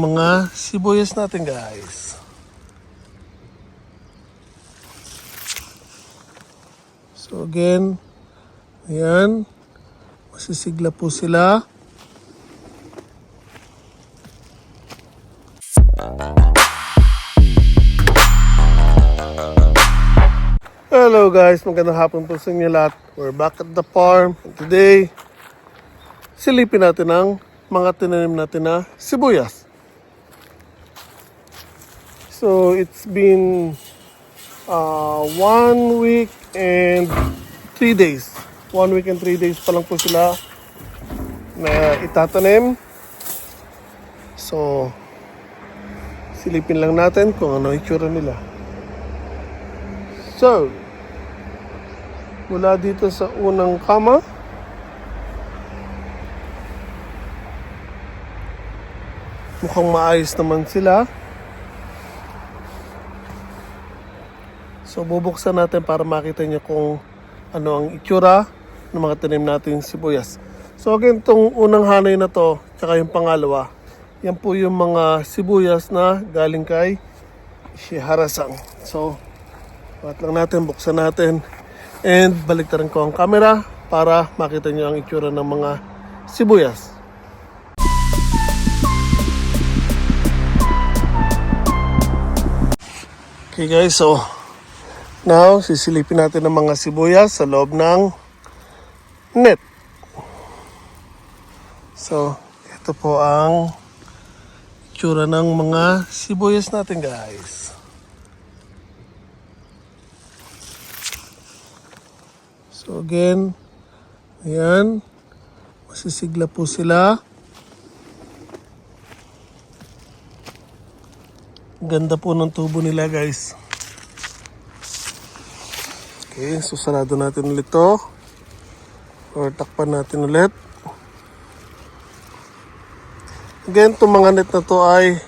Mga sibuyas natin guys. So again, ayan, masisigla po sila. Hello guys, magandang hapon po sa inyo lahat. We're back at the farm. And today, silipin natin ang mga tinanim natin na sibuyas. So it's been 1 week and 3 days. 1 week and 3 days pa lang po sila na itatanim. So silipin lang natin kung ano itsura nila. So mula dito sa unang kama, mukhang maayos naman sila. So bubuksan natin para makita nyo kung ano ang itsura ng mga tanim natin sibuyas. So again, itong unang hanay na to, tsaka yung pangalawa, yan po yung mga sibuyas na galing kay Shiharasang. So bakit lang natin, buksan natin, and baliktaran ko ang camera para makita nyo ang itsura ng mga sibuyas. Okay guys, so now, sisilipin natin ang mga sibuyas sa loob ng net. So, ito po ang itsura ng mga sibuyas natin guys. So again, ayan, masisigla po sila. Ganda po ng tubo nila guys. Okay, so sarado natin ulit to. Or takpan natin ulit. Again, itong mga net na to ay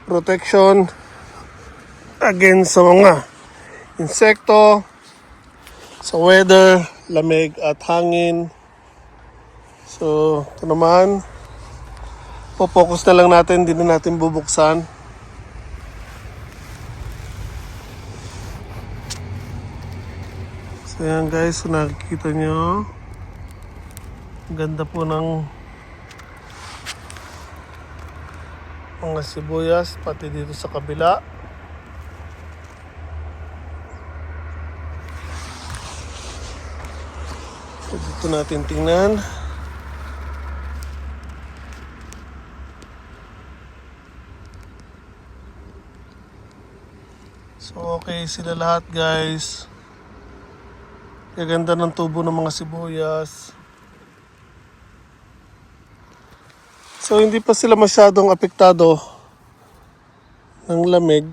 protection against sa mga insekto, sa weather, lamig at hangin. So, ito naman, po-focus na lang natin, hindi na natin bubuksan. So yan guys, so nakikita nyo, ganda po ng mga sibuyas, pati dito sa kabila. So dito natin tingnan. So okay sila lahat guys. Gaganda ng tubo ng mga sibuyas. So hindi pa sila masyadong apektado ng lamig.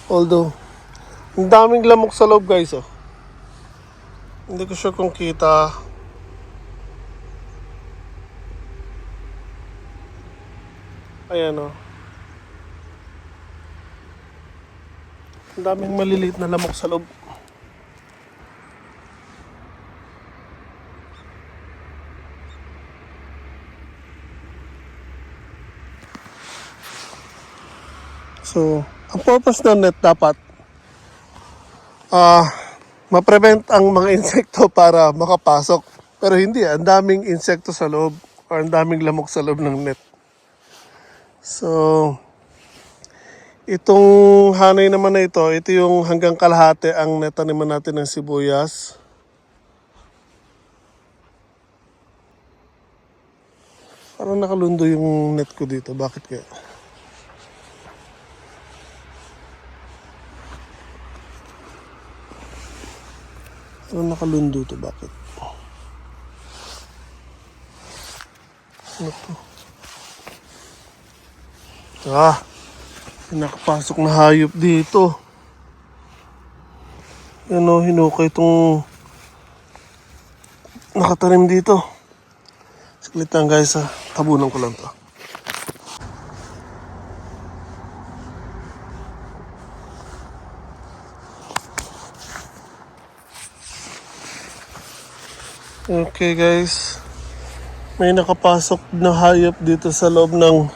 Although, ang daming lamok sa loob guys oh. Hindi ko sure kung kita. Ayan oh. Ang daming maliliit na lamok sa loob. So, ang purpose ng net dapat ma-prevent ang mga insekto para makapasok. Pero hindi, ang daming insekto sa loob or ang daming lamok sa loob ng net. So, itong hanay naman na ito yung hanggang kalahati ang netaniman natin ng sibuyas. Parang nakalundo yung net ko dito. Bakit kaya? Ano nakalundo to? Bakit? Ano to? Nakapasok na hayop dito. Yan o, hinukay itong nakatanim dito. Saglit lang guys ha. Tabunan ko lang to. Okay guys, may nakapasok na hayop dito sa loob ng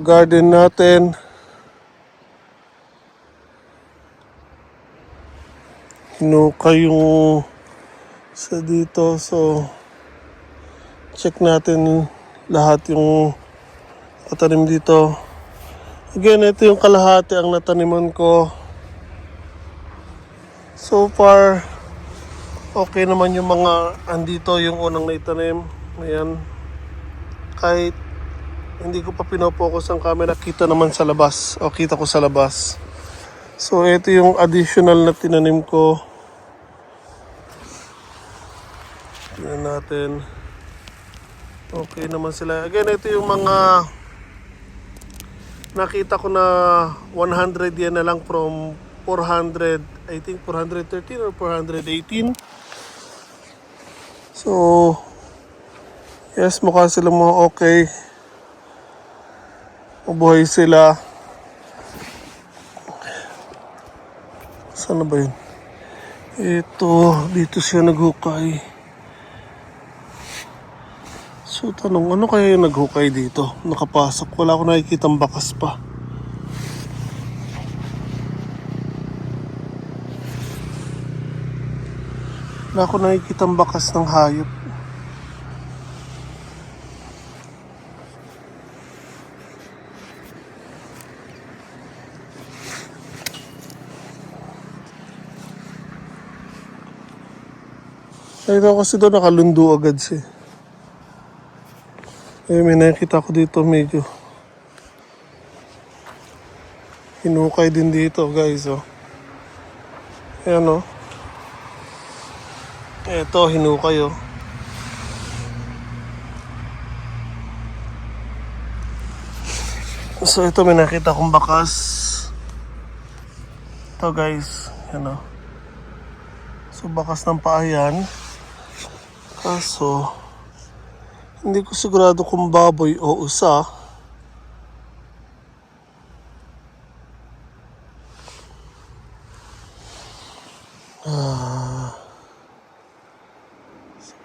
garden natin. Hinukay yung sa dito. So, check natin lahat yung natanim dito. Again, ito yung kalahati ang nataniman ko. So far, okay naman yung mga andito, yung unang naitanim. Ayan. Kahit hindi ko pa pinopokus ang camera, kita naman sa labas. O, kita ko sa labas. So, ito yung additional na tinanim ko. Tingnan natin. Okay naman sila. Again, ito yung mga nakita ko na 100 yan na lang from 400, I think 413 or 418. So, yes, mukha sila mga okay. Mabuhay sila. Saan na ba yun? Ito, dito siya naghukay. So, tanong, ano kaya yung naghukay dito? Nakapasok, wala ko nakikitang bakas pa. Wala ko nakikitang bakas ng hayop. Ito kasi doon nakalundo agad siya. May nakikita ko dito medyo hinukay din dito guys. Oh. Ayan o. Oh. Ito hinukay oh. So ito may nakita kong bakas. Ito guys. Ayan o. Oh. So bakas ng paa yan. Kaso, hindi ko sigurado kung baboy o usa.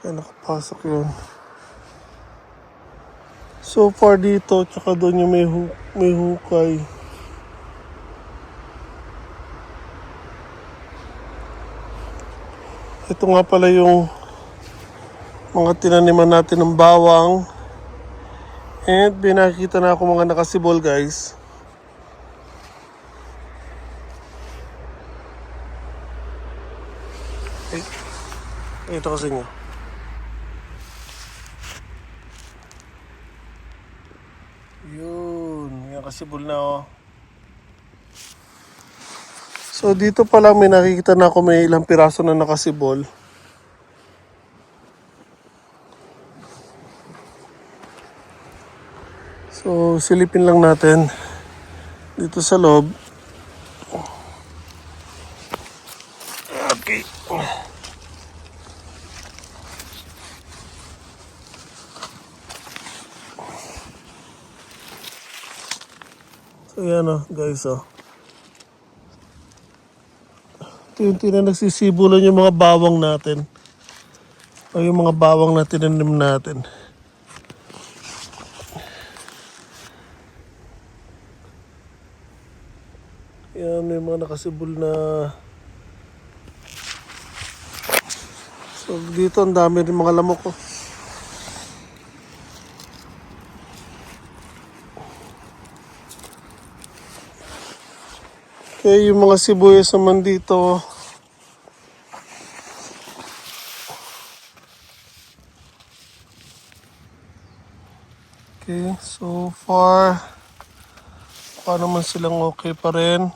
Kaya nakapasok yun. So far dito, tsaka doon yung may hukay. Ito nga pala yung mga tinaniman natin ng bawang. And binakita na ako mga nakasibol guys. Ito kasi nyo. Yun. Yung kasibol na oh. So dito pa lang may nakikita na ako may ilang piraso na nakasibol. So, silipin lang natin dito sa loob. Okay. So, yan o, guys o. Ito yung nagsisibulan yung mga bawang natin. O yung mga bawang na tinanim natin. Yan, may mga nakasibol na. So, dito ang dami rin mga lamok ko. Okay, yung mga sibuyas naman dito. Okay, so far, paano man silang okay pa rin.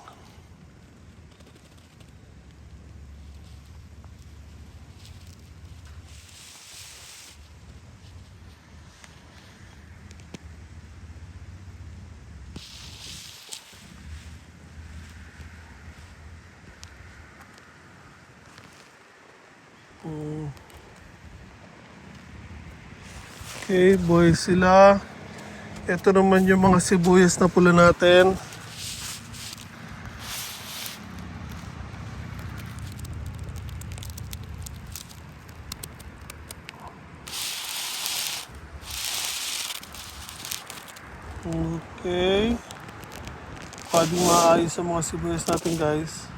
Okay, buhay sila. Ito naman yung mga sibuyas na pula natin. Okay. Pwedeng maayos sa mga sibuyas natin, guys.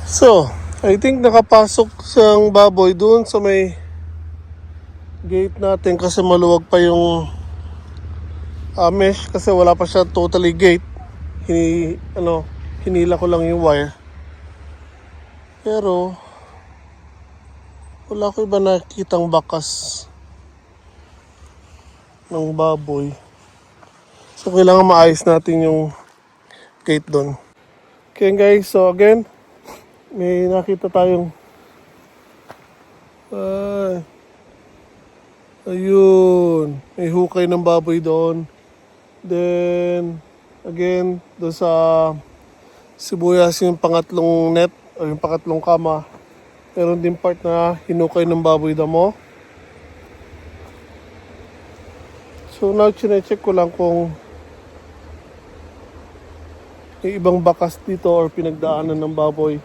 So, I think nakapasok siyang baboy doon sa may gate natin kasi maluwag pa yung mesh kasi wala pa siya totally gate. Hinila ko lang yung wire. Pero wala ko iba nakikitang bakas ng baboy. So kailangan maayos natin yung gate doon. Okay guys, so again, may nakita tayong ayun, may hukay ng baboy doon. Then again, doon sa sibuyas yung pangatlong net o yung pangatlong kama, meron din part na hinukay ng baboy damo. So now chinecheck ko lang kung may ibang bakas dito or pinagdaanan ng baboy.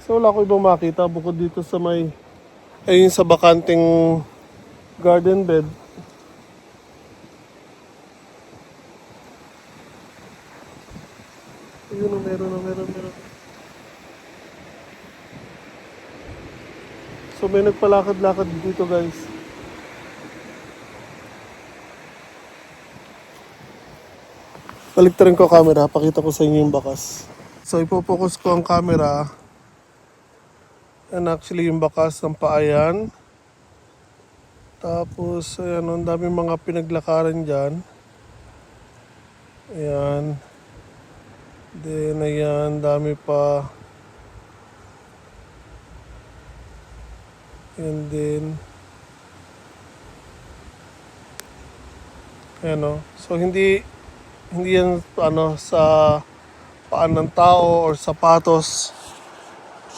So wala ko ibang makita bukod dito sa may ayun sa bakanting garden bed. Ayun, meron. So may nagpalakad-lakad dito guys. Baliktarin ko camera, pakita ko sa inyo yung bakas. So ipopokus ko ang camera. And actually yung bakas ng paayan. Tapos ayan, ang daming mga pinaglakaran dyan. Ayan. Then ayan, dami pa. And then ayan o. So hindi yan sa paan ng tao or sapatos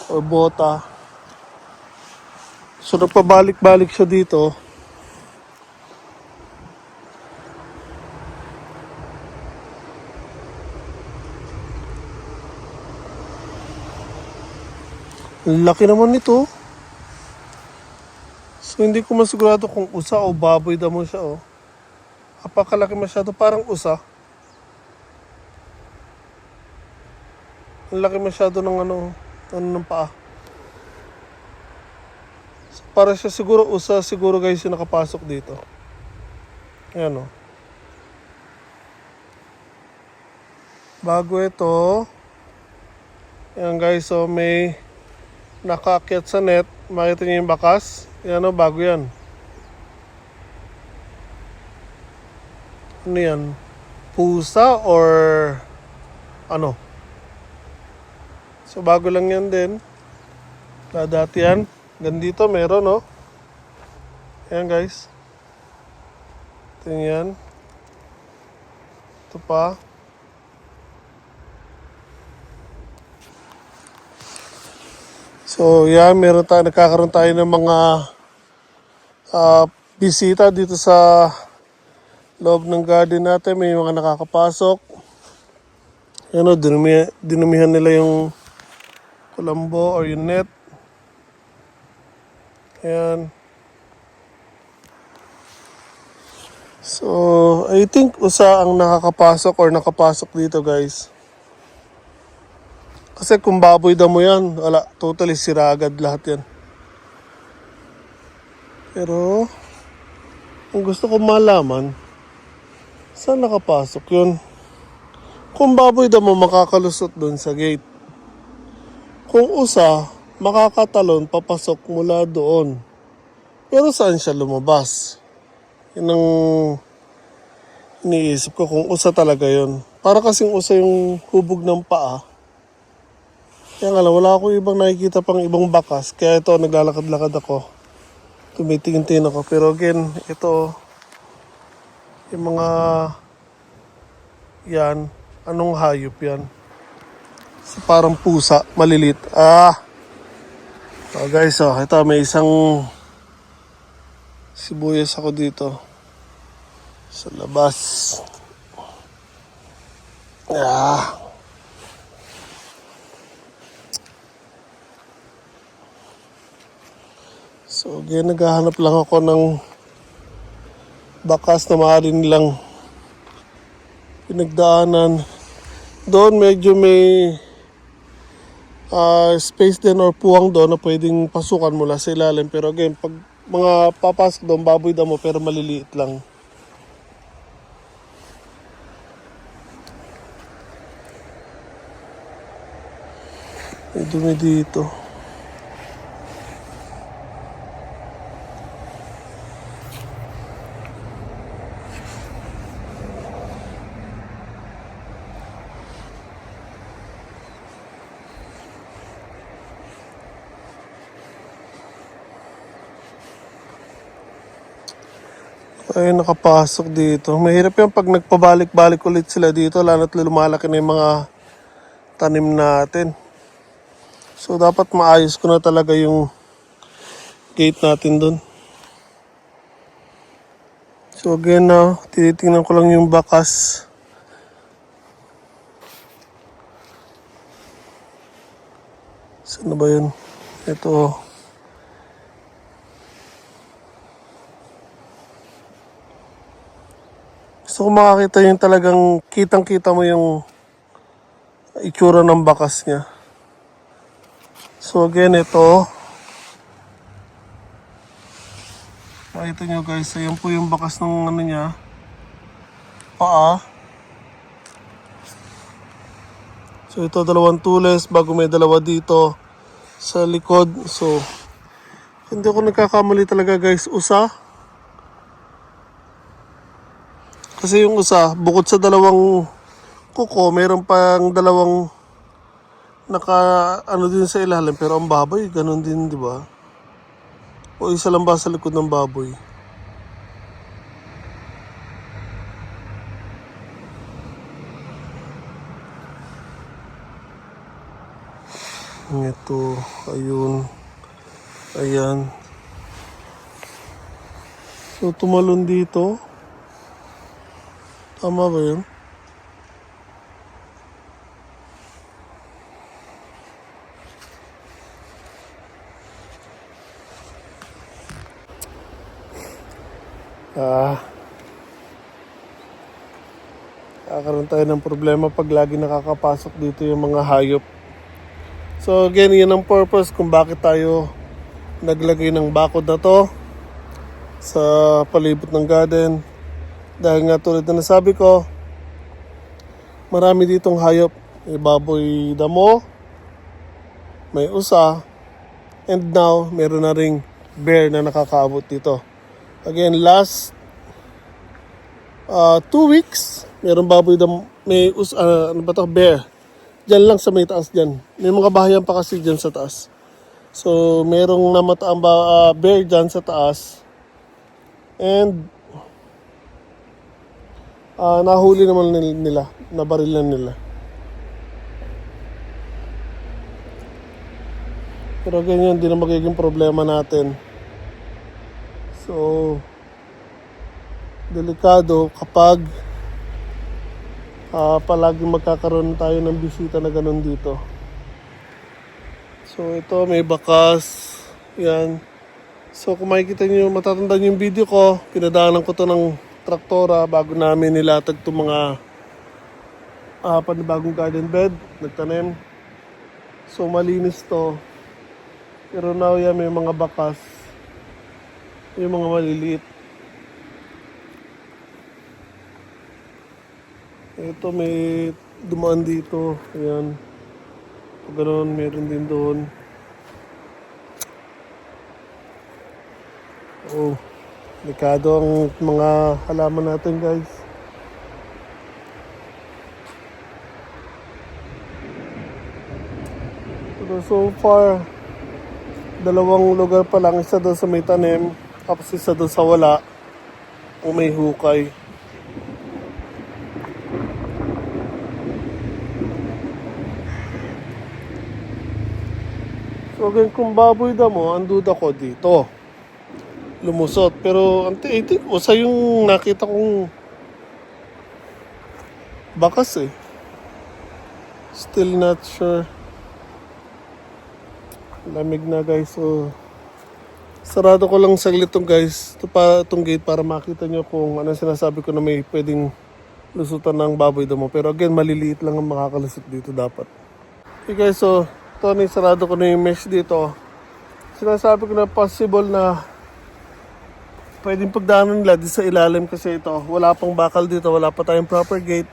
or bota. So nagpabalik-balik siya dito. Laki naman nito. So hindi ko masigurado kung usa o baboy damo siya oh. Apakalaki masyado, parang usa. Ang laki masyado ng ng paa. So, para siya siguro usa, siguro guys yung nakapasok dito. Ayan o. Bago ito. Ayan guys, so may nakaakyat sa net. Makita niyo yung bakas. Ayan o, bago yan. Ano yan? Pusa or ano? So bago lang yan din. Dati yan. Gandito meron no. Ayan guys. Ito yan. Ito pa. So yan, nagkakaroon tayo ng mga bisita dito sa loob ng garden natin. May mga nakakapasok. Ayan o, dinumihan nila yung kulambo or yung net. Ayan. So, I think usa ang nakakapasok or nakapasok dito guys. Kasi kung baboy damo yan, wala, totally sira agad lahat yan. Pero, kung gusto ko malaman, saan nakapasok yun? Kung baboy damo, makakalusot dun sa gate. Kung usa, makakatalon, papasok mula doon. Pero saan siya lumabas? Yun ang iniisip ko kung usa talaga yun. Para kasing usa yung hubog ng paa. Kaya nga lang, wala akong ibang nakikita pang ibang bakas. Kaya ito, naglalakad-lakad ako. Tumitingin-tingin ako. Pero again, ito, yung mga yan, anong hayop yan? So, parang pusa, malilit. So guys, ito, may isang sibuyas ako dito. Sa labas. So again, naghahanap lang ako ng bakas na maaari nilang pinagdaanan. Doon medyo may space din or puwang doon na pwedeng pasukan mula sa ilalim. Pero again, pag mga papasok doon, baboy damo pero maliliit lang. May dumi dito. Ay, nakapasok dito. Mahirap yan pag nagpabalik-balik ulit sila dito, lalo at lumalaki na yung mga tanim natin. So, dapat maayos ko na talaga yung gate natin dun. So, again na, tinitingnan ko lang yung bakas. Saan na ba yun? Ito. Gusto ko makakita yung talagang kitang-kita mo yung itsura ng bakas niya. So again, ito. Makita nyo guys, ayan po yung bakas ng ano niya. Paa. So ito, dalawang tules bago may dalawa dito sa likod. So, hindi ako nagkakamali talaga guys, usa. Kasi yung usa, bukod sa dalawang kuko, mayroon pang dalawang ano din sa ilalim. Pero ang baboy, ganun din, di ba? O isa lang ba sa likod ng baboy? Ito, ayun. Ayan. So, tumalon dito. Tama ba yun? Kakaroon tayo ng problema pag lagi nakakapasok dito yung mga hayop. So again, yun ang purpose kung bakit tayo naglagay ng bakod na to sa palibot ng garden. Dahil nga tulad na nasabi ko, marami ditong hayop. May baboy damo, may usa, and now meron na ring bear na nakakaabot dito. Again, last 2 weeks, meron baboy damo, may ano ba to, bear. Diyan lang sa may taas dyan. May mga bahayan pa kasi dyan sa taas. So, merong namataang bear dyan sa taas. And nahuli naman nila, nabarilan nila. Pero ganyan, hindi na magiging problema natin. So, delikado kapag palaging magkakaroon tayo ng bisita na ganun dito. So, ito may bakas. Yan. So, kung makikita nyo, matatandaan yung video ko, pinadaanan ko to ng traktora bago namin nilatag itong mga panibagong garden bed, nagtanim. So malinis to. Pero now yan may mga bakas. Yung mga maliliit. Ito may dumaan dito. Ayan. Pag ganoon, meron din doon. Oh. Delikado ang mga halaman natin guys. So far, dalawang lugar pa lang. Isa doon sa may tanim, tapos isa doon sa wala o may hukay. So again, kung baboy damo, ang duda ko dito lumusot. Pero I think usa yung nakita kong bakas eh. Still not sure. Lamig na guys. So Sarado ko lang saglit tong guys, itong gate para makita nyo kung ano sinasabi ko na may pwedeng lusutan ng baboy damo. Pero again, maliliit lang ang makakalusot dito dapat. Okay guys, so Tony, sarado ko na yung mesh dito. Sinasabi ko na possible na pwedeng pagdaanan nila dito sa ilalim kasi ito, wala pang bakal dito, wala pa tayong proper gate.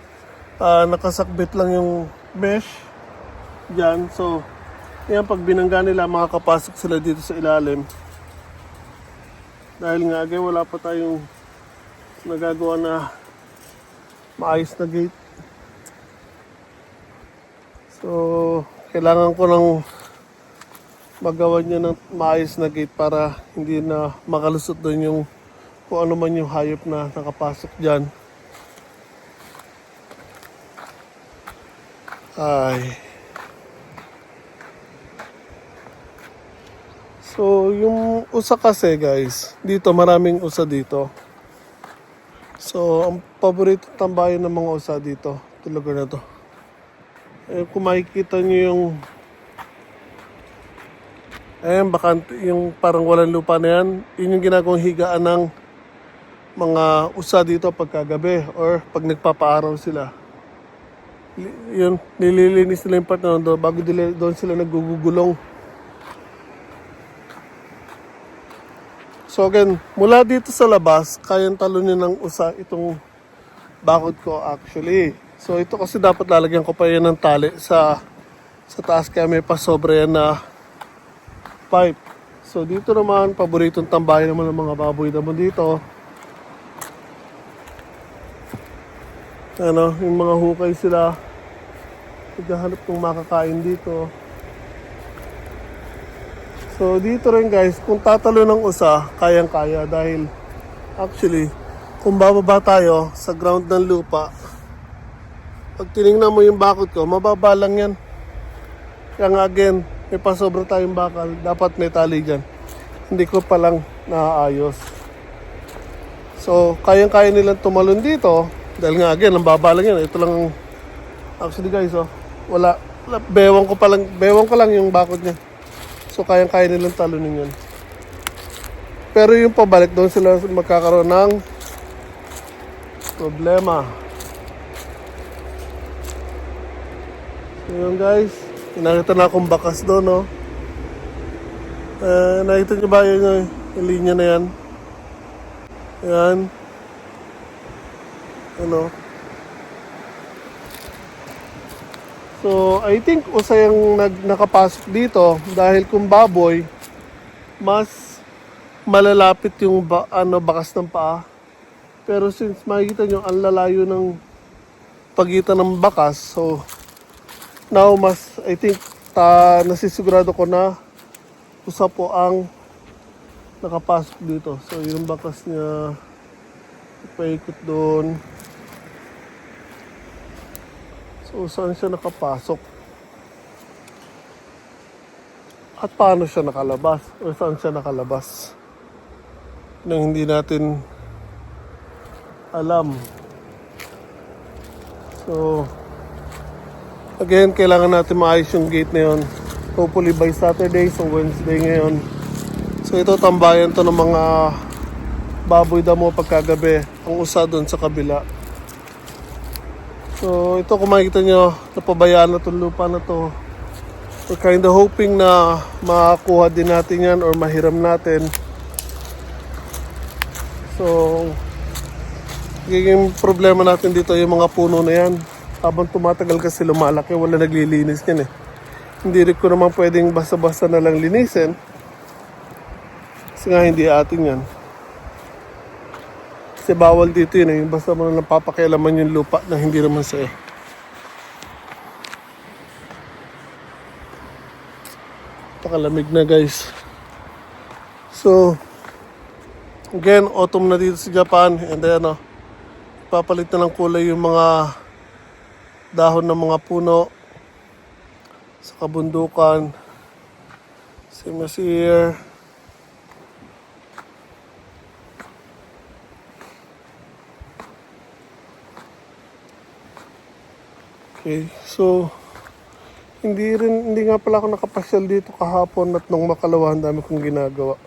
Nakasakbit lang yung mesh dyan. So, yan, pag binangga nila, makakapasok sila dito sa ilalim. Dahil nga again, wala pa tayong nagagawa na maayos na gate. So, kailangan ko ng magawa niya ng maayos na gate para hindi na makalusot doon yung kung ano man yung hayop na nakapasok dyan. Ay. So, yung usa kasi guys, dito maraming usa dito. So, ang paborito tambayan ng mga usa dito, ito lugar na to. Kung makikita nyo yung bakante, yung parang walang lupa na yan, yun yung ginagawang higaan ng mga usa dito pagkagabi or pag nagpapaaraw sila. Yun, nililinis nila yung part na doon bago doon sila nagugugulong. So again, mula dito sa labas, kayang talunin ng usa itong bakod ko actually. So ito kasi dapat lalagyan ko pa yan ng tali sa taas kaya may pasobra yan na pipe. So dito naman, paboritong tambayan naman ng mga baboy naman dito. Ano, yung mga hukay sila. Naghahanap ng makakain dito. So dito rin guys, kung tatalo ng usa, kayang-kaya dahil actually, kung bababa tayo sa ground ng lupa, pag tinignan mo yung bakod ko, mababa lang yan. Kaya nga again, may pasobra tayong bakal, dapat may tali dyan. Hindi ko pa lang naaayos. So, kayang-kaya nilang tumalon dito, dahil nga again, ang baba lang yan. Ito lang, actually guys, bewang ko lang yung bakod niya. So, kayang-kaya nilang talunin yun. Pero yung pabalik, doon sila magkakaroon ng problema. So, yun guys. Nakita na akong bakas doon, no? Nakita nyo ba yung linya na yan? Ayan. Ano? So, I think usa yung nakapasok dito dahil kung baboy, mas malalapit yung bakas ng paa. Pero since makikita nyo, ang lalayo ng pagitan ng bakas, so now I think nasisigurado ko na usa po ang nakapasok dito. So, yung bakas niya, ipaikot doon. So, saan siya nakapasok? At paano siya nakalabas? O saan siya nakalabas? Nang hindi natin alam. So, again, kailangan natin maayos yung gate na yun. Hopefully by Saturday, so Wednesday ngayon. So, ito tambayan to ng mga baboy damo pagkagabi. Ang usa doon sa kabila. So, ito kung makikita nyo, napabayaan na itong lupa na to. We're kind of hoping na makakuha din natin yan or mahiram natin. So, yung problema natin dito yung mga puno na yan. Habang tumatagal kasi lumalaki, wala naglilinis yan eh. Hindi rin ko naman pwedeng basta-basta na lang linisin. Kasi nga hindi atin yan. Kasi bawal dito yun eh. Basta mo lang papakialaman yung lupa na hindi naman sa'yo. Pakalamig na guys. So, again, autumn na dito sa Japan. And then, papalit na ng kulay yung mga dahon ng mga puno sa kabundukan. Same as here. Okay, so hindi nga pala ako nakapasyal dito kahapon at nung makalawa ang dami kong ginagawa.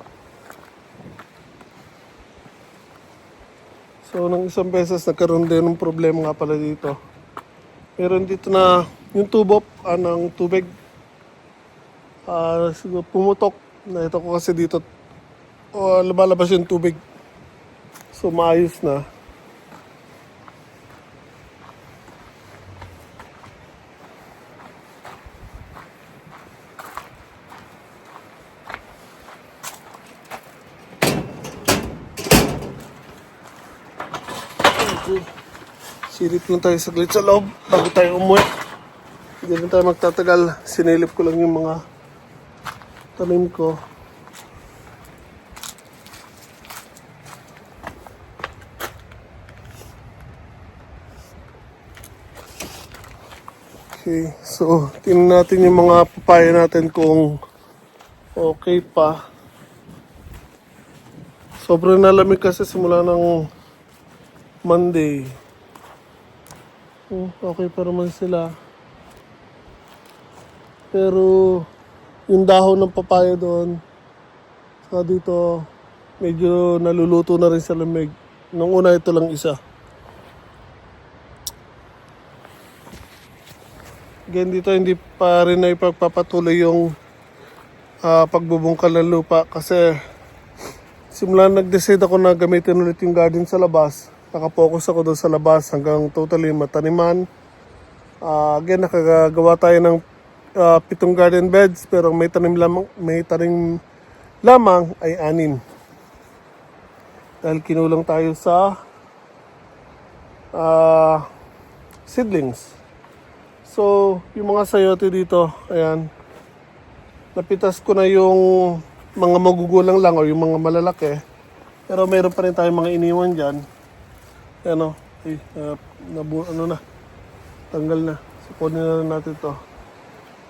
So, nang isang beses, nagkaroon din ng problema nga pala dito. Meron dito na yung tubo ng tubig. Siguro pumutok. Nakita ko kasi dito, lumalabas yung tubig. So, maayos na. Silip lang tayo saglit sa loob bago tayo umuwi. Hindi rin tayo magtatagal. Sinilip ko lang yung mga tanim ko. Okay, so tingnan natin yung mga papaya natin kung okay pa. Sobrang nalamig kasi simula ng Monday. Okay pa naman sila. Pero yung dahon ng papaya doon, saka dito, medyo naluluto na rin sa lamig. Nung una ito lang isa. Again dito hindi pa rin na ipagpapatuloy yung pagbubungkal ng lupa kasi simula nag-decide ako na gamitin ulit yung garden sa labas. Nakapokus ako doon sa labas hanggang totally mataniman. Again, nakagawa tayo ng 7 garden beds pero may tanim lamang ay 6. Dahil kinulang tayo sa seedlings. So, yung mga sayote dito, ayan, napitas ko na yung mga magugulang lang o yung mga malalaki. Pero mayroon pa rin tayong mga iniwan dyan. Ano, tanggal na. So, kunin na rin natin to.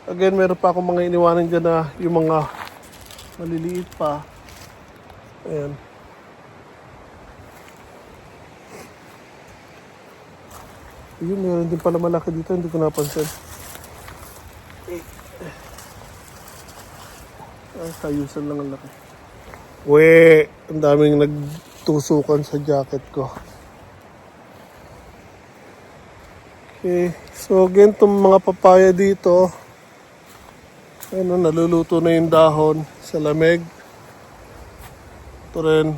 Again, meron pa akong mga iniwanan dyan na yung mga maliliit pa. Ayan. Yun, meron din pala malaki dito. Hindi ko napansin. Sayusan lang ang laki. Ang daming nagtusukan sa jacket ko. Okay, so again, itong mga papaya dito, naluluto na yung dahon sa lamig. Ito rin.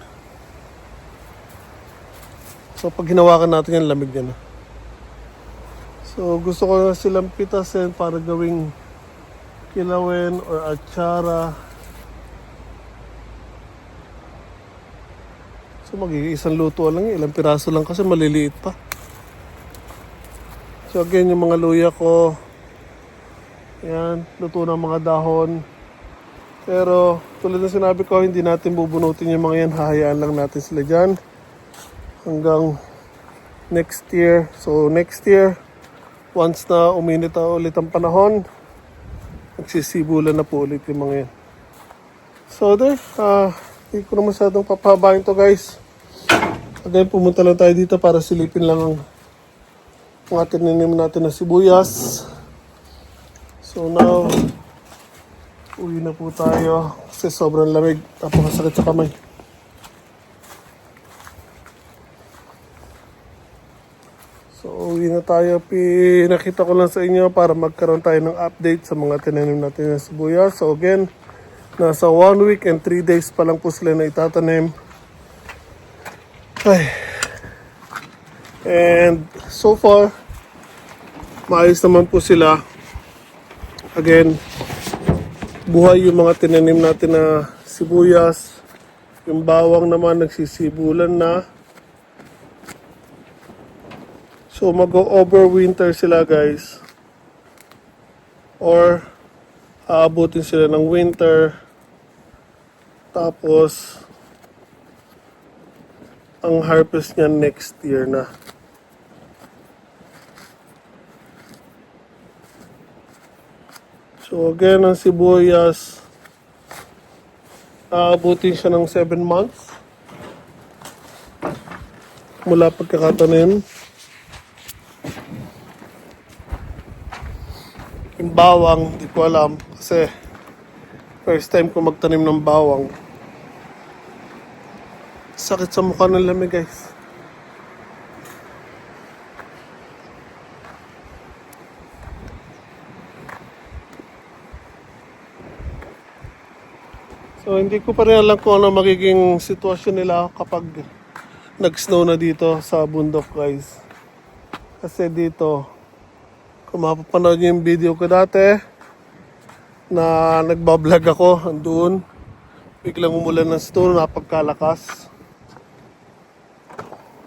So pag hinawakan natin yan, lamig yan. So gusto ko na silang pitasin para gawing kilawin or atsara. So magiging isang luto lang, ilang piraso lang kasi maliliit pa. So again, yung mga luya ko, yan, luto ng mga dahon. Pero tulad ng sinabi ko, hindi natin bubunutin yung mga yan, hahayaan lang natin sila dyan hanggang next year. So next year, once na uminit na ulit ang panahon, nagsisibulan na po ulit yung mga yan. So there, hindi ko na masyadong papahabain to guys. Again, pumunta lang tayo dito para silipin lang ang tinanim natin na sibuyas. So now, uwi na po tayo kasi sobrang lamig. Napakasakit sa kamay. So uwi na tayo. Pinakita ko lang sa inyo para magkaroon tayo ng update sa mga tinanim natin na sibuyas. So again, nasa 1 week and 3 days pa lang po sila na itatanim. Ay. And so far, maayos naman po sila. Again, buhay yung mga tinanim natin na sibuyas. Yung bawang naman nagsisibulan na. So mag-overwinter sila guys. Or aabutin sila ng winter. Tapos ang harvest niya next year na. So again, ang sibuyas, aabutin siya ng 7 months mula pagkakatanim. Yung bawang, di ko alam kasi first time ko magtanim ng bawang. Sakit sa mukha ng lamig guys. So hindi ko pa rin alam kung ano magiging sitwasyon nila kapag nag-snow na dito sa bundok guys. Kasi dito, kung mapapanood niyo yung video ko dati na nagbablog ako, andun, biglang umulan ng snow, napagkalakas.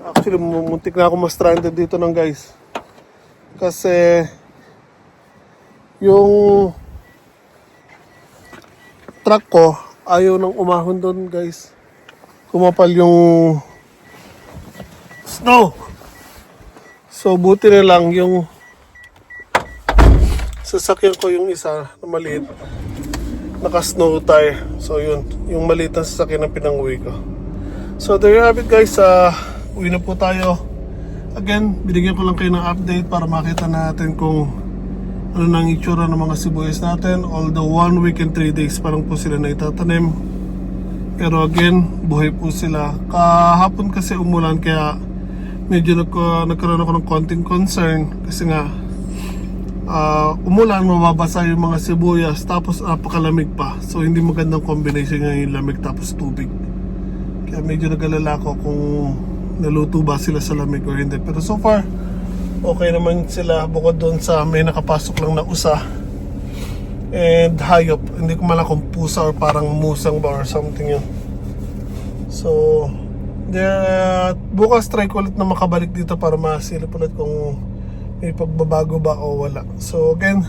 Actually, muntik na ako ma-stranded dito ng guys. Kasi yung truck ko ayaw nang umahon doon guys. Kumapal yung snow. So buti na lang yung sasakyan ko yung isa na maliit. Naka-snow tire. So yun, yung maliit na sasakyan na pinang-uwi ko. So there you have it guys. Uwi na po tayo. Again, binigyan ko lang kayo ng update para makita natin kung ano nang itsura ng mga sibuyas natin. Although 1 week and 3 days pa lang po sila na itatanim. Pero again, buhay po sila. Kahapon kasi umulan kaya medyo nagkaroon ako ng konting concern. Kasi nga, umulan, mababasa yung mga sibuyas tapos napakalamig pa. So hindi magandang combination yung lamig tapos tubig. Kaya medyo nag-alala ko kung naluto ba sila sa lamig or hindi. Pero so far, okay naman sila bukod doon sa may nakapasok lang na usa and hayop. Hindi ko malam kung pusa or parang musang ba or something yun. So bukas try ko ulit na makabalik dito para masilip ulit kung may pagbabago ba o wala. So again,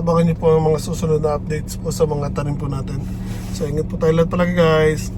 abangan niyo po ang mga susunod na updates po sa mga tanim po natin. So ingat po tayo lahat palagi guys.